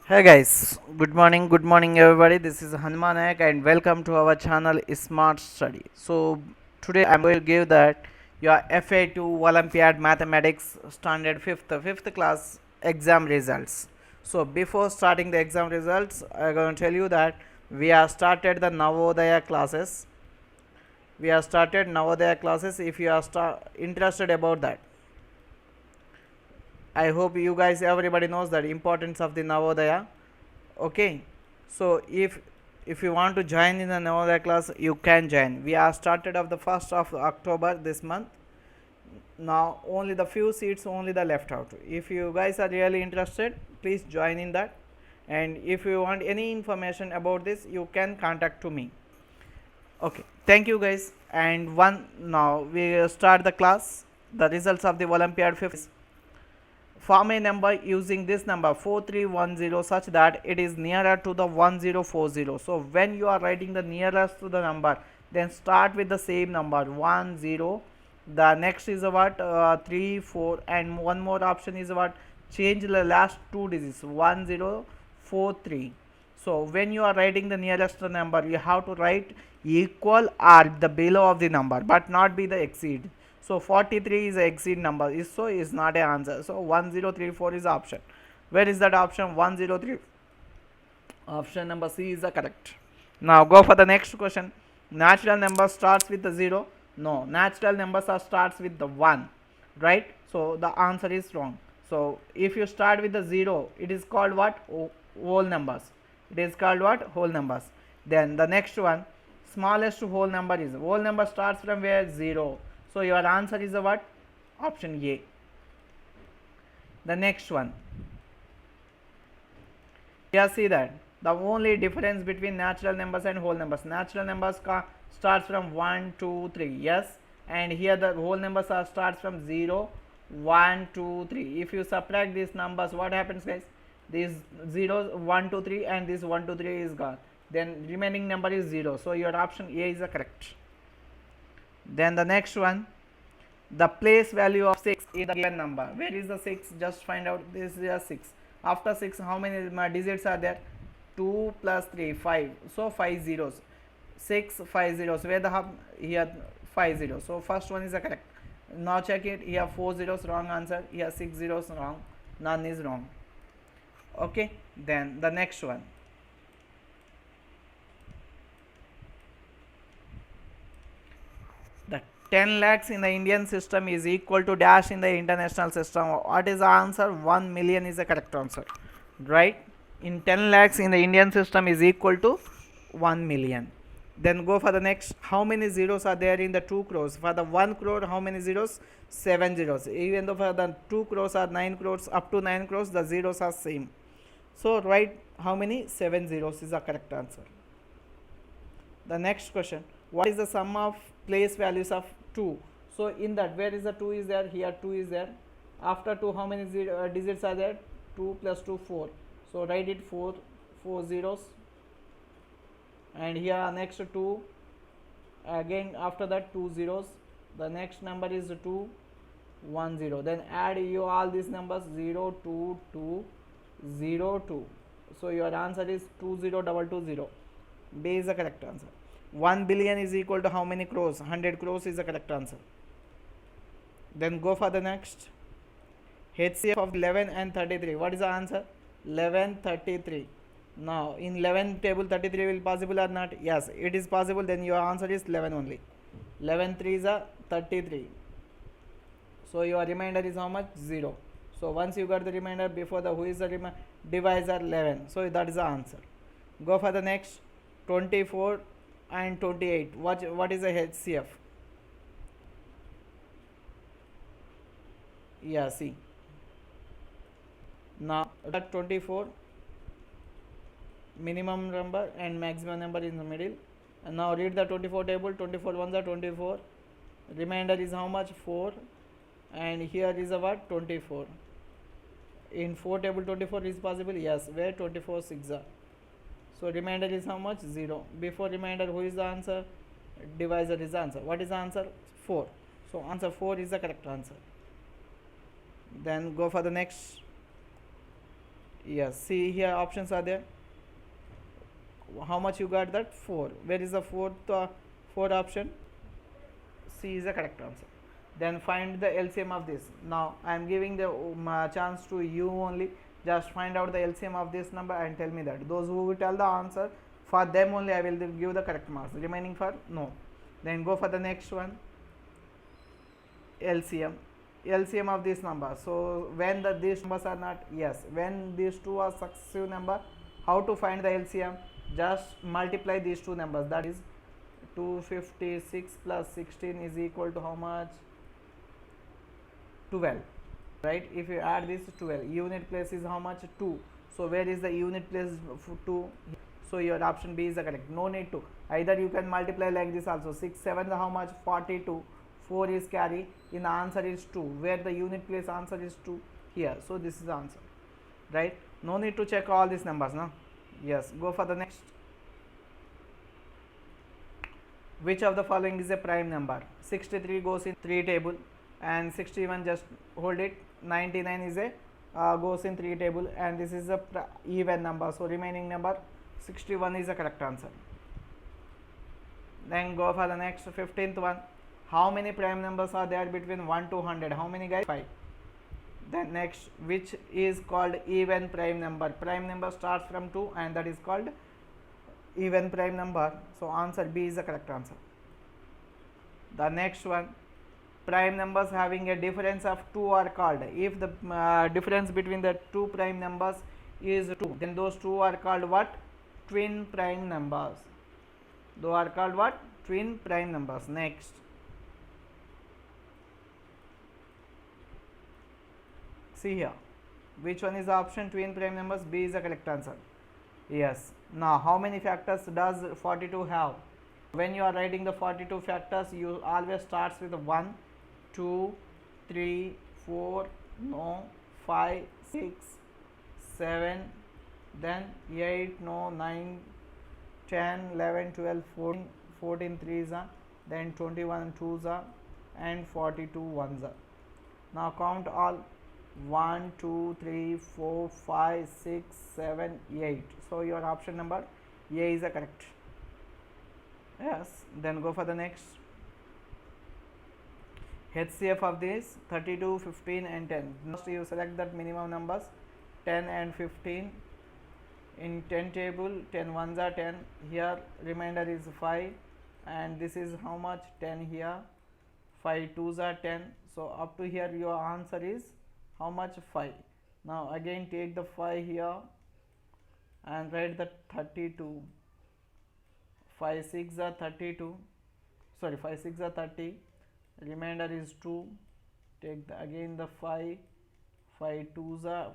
Hey guys, good morning everybody. This is Hanuman Nayak and welcome to our channel Smart Study. So today I'm going to give that your FA2 Olympiad Mathematics Standard 5th class exam results. So before starting the exam results, I'm going to tell you that we have started the Navodaya classes. We have started Navodaya classes. If you are interested about that, I hope you guys everybody knows the importance of the Navodaya. Okay, so if you want to join in the Navodaya class, you can join. We are started of the 1st of October this month. Now only the few seats only the left out. If you guys are really interested, please join in that. And if you want any information about this, you can contact to me. Okay, thank you guys. And one now we start the class. The results of the Olympiad 5th. Form a number using this number 4310 such that it is nearer to the 1040. So when you are writing the nearest to the number, then start with the same number 10. The next is what 3 4, and one more option is what change the last two digits 1043. So when you are writing the nearest number, you have to write equal or the below of the number, but not be the exceed. So 43 is a exceed number, is not an answer. So 1034 is the option. Where is that option? 103. Option number C is the correct. Now go for the next question. Natural number starts with the 0. No, natural numbers are starts with the 1. Right? So the answer is wrong. So if you start with the 0, it is called what? Whole numbers. It is called what? Whole numbers. Then the next one, smallest whole number is whole number starts from where? 0. So your answer is the what? Option A. The next one, here see that the only difference between natural numbers and whole numbers, natural numbers starts from 1 2 3, yes, and here the whole numbers are starts from 0 1 2 3. If you subtract these numbers, what happens guys? These zeros 1 2 3 and this 1 2 3 is gone, then remaining number is 0. So your option A is the correct. Then the next one, the place value of 6 in the given number. Where is the 6? Just find out. This is a 6. After 6, how many digits are there? 2 plus 3, 5. So 5 zeros. 6, 5 zeros. Where the hub? Here 5 zeros. So first one is the correct. Now check it. Here 4 zeros, wrong answer. Here 6 zeros, wrong. None is wrong. Okay. Then the next one. The 10 lakhs in the Indian system is equal to dash in the international system. What is the answer? 1 million is the correct answer. Right? In 10 lakhs in the Indian system is equal to 1 million. Then go for the next. How many zeros are there in the 2 crores? For the 1 crore, how many zeros? 7 zeros. Even though for the 2 crores or 9 crores, up to 9 crores, the zeros are same. So write how many? 7 zeros is the correct answer. The next question, what is the sum of place values of 2? So in that, where is the 2 is there? Here 2 is there. After 2, how many digits are there? 2 plus 2, 4. So write it 4 zeros. And here next 2, again after that 2 zeros. The next number is 2 1 0. Then add you all these numbers 0 2 2 0 2. So your answer is 20220. B is the correct answer. 1 billion is equal to how many crores? 100 crores is the correct answer. Then go for the next. HCF of 11 and 33. What is the answer? 11 33. Now in 11 table 33 will possible or not? Yes, it is possible. Then your answer is 11 only. 11 3 is a 33. So your remainder is how much? 0. So once you got the remainder, before the who is the divisor? 11. So that is the answer. Go for the next. 24 and 28. What is the HCF? Yeah, see. Now that 24 minimum number and maximum number in the middle. And now read the 24 table. 24 ones are 24. Remainder is how much? 4. And here is a what? 24. In 4 table 24 is possible? Yes. Where 24 6 are? So remainder is how much? 0. Before remainder, who is the answer? Divisor is the answer. What is the answer? 4. So answer 4 is the correct answer. Then go for the next. Yes, see here options are there. How much you got? That 4. Where is the fourth option? C is the correct answer. Then find the LCM of this. Now I am giving the chance to you only. Just find out the LCM of this number and tell me that. Those who will tell the answer, for them only I will give the correct marks. Remaining for no. Then go for the next one. LCM. LCM of this number. So when these numbers are not, yes, when these two are successive number, how to find the LCM? Just multiply these two numbers. That is 256 plus 16 is equal to how much? 12, right? If you add this 12, unit place is how much? 2. So where is the unit place for 2? So your option B is the correct. No need to. Either you can multiply like this also. 6 7 how much? 42. 4 is carry. In the answer is 2. Where the unit place answer is 2 here. So this is the answer, right? No need to check all these numbers, no? Yes. Go for the next. Which of the following is a prime number? 63 goes in 3 table and 61 just hold it. 99 is a goes in 3 table and this is a even number. So remaining number 61 is the correct answer. Then go for the next 15th one. How many prime numbers are there between 1 to 100? How many guys? 5. Then next, which is called even prime number? Prime number starts from 2 and that is called even prime number. So answer B is the correct answer. The next one, prime numbers having a difference of 2 are called. If the difference between the two prime numbers is 2, then those two are called what? Twin prime numbers. Those are called what? Twin prime numbers. Next, see here, which one is the option? Twin prime numbers. B is the correct answer. Yes. Now how many factors does 42 have? When you are writing the 42 factors, you always starts with 1 2 3 4 no 5 6 7, then 8 no 9 10 11 12 14 14 threes are, then 21 twos are, and 42 ones are. Now count all. 1 2 3 4 5 6 7 8. So your option number A is the correct. Yes. Then go for the next. HCF of this 32 15 and 10. First you select that minimum numbers 10 and 15. In 10 table 10 ones are 10, here remainder is 5 and this is how much? 10 here, 5 twos are 10. So up to here your answer is how much? 5. Now again take the 5 here and write the 32. 5 6 are 32, sorry 5 6 are 30, remainder is 2. Take again the 5, 5 twos are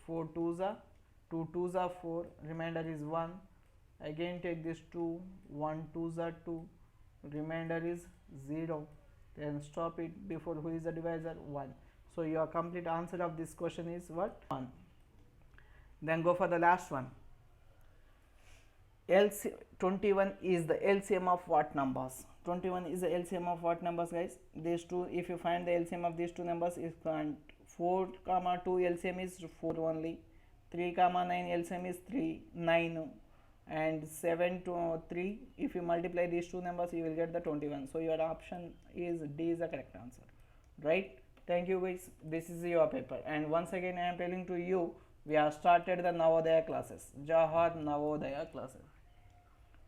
4 twos are 2 twos are 4, remainder is 1. Again take this 2, 1 twos are 2, remainder is 0. Then stop it before who is the divisor? 1. So your complete answer of this question is what? 1. Then go for the last one. 21 is the LCM of what numbers? 21 is the LCM of what numbers, guys? These two, if you find the LCM of these two numbers, is 4 comma 2 LCM is 4 only, 3 comma 9 LCM is 9, and 7 to 3. If you multiply these two numbers, you will get the 21. So your option is D is the correct answer, right? Thank you, guys. This is your paper, and once again I am telling to you, we have started the Navodaya classes, Jawahar Navodaya classes,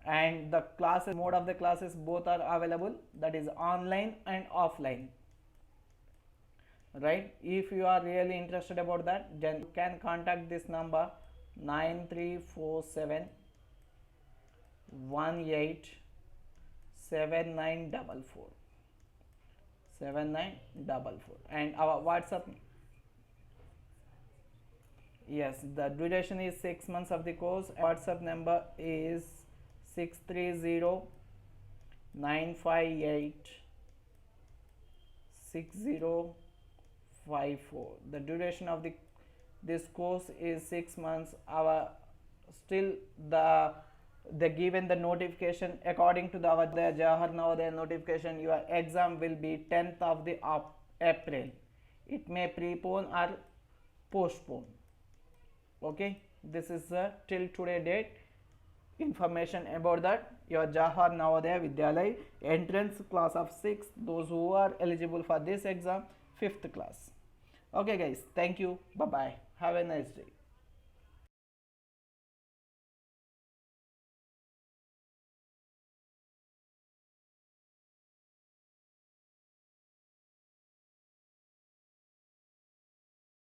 and the classes, mode of the classes both are available, that is online and offline, right? If you are really interested about that, then you can contact this number 9347 18 7944 7944, and our WhatsApp. Yes, the duration is 6 months of the course. WhatsApp number is 630 958 6054. The duration of this course is 6 months. Our still the given the notification according to the Jawahar Navodaya notification, your exam will be 10th of the April. It may prepone or postpone. Okay, this is the till today date information about that your Jawahar Navodaya Vidyalaya entrance class of 6, those who are eligible for this exam, 5th class. Okay guys, thank you, bye bye, have a nice day.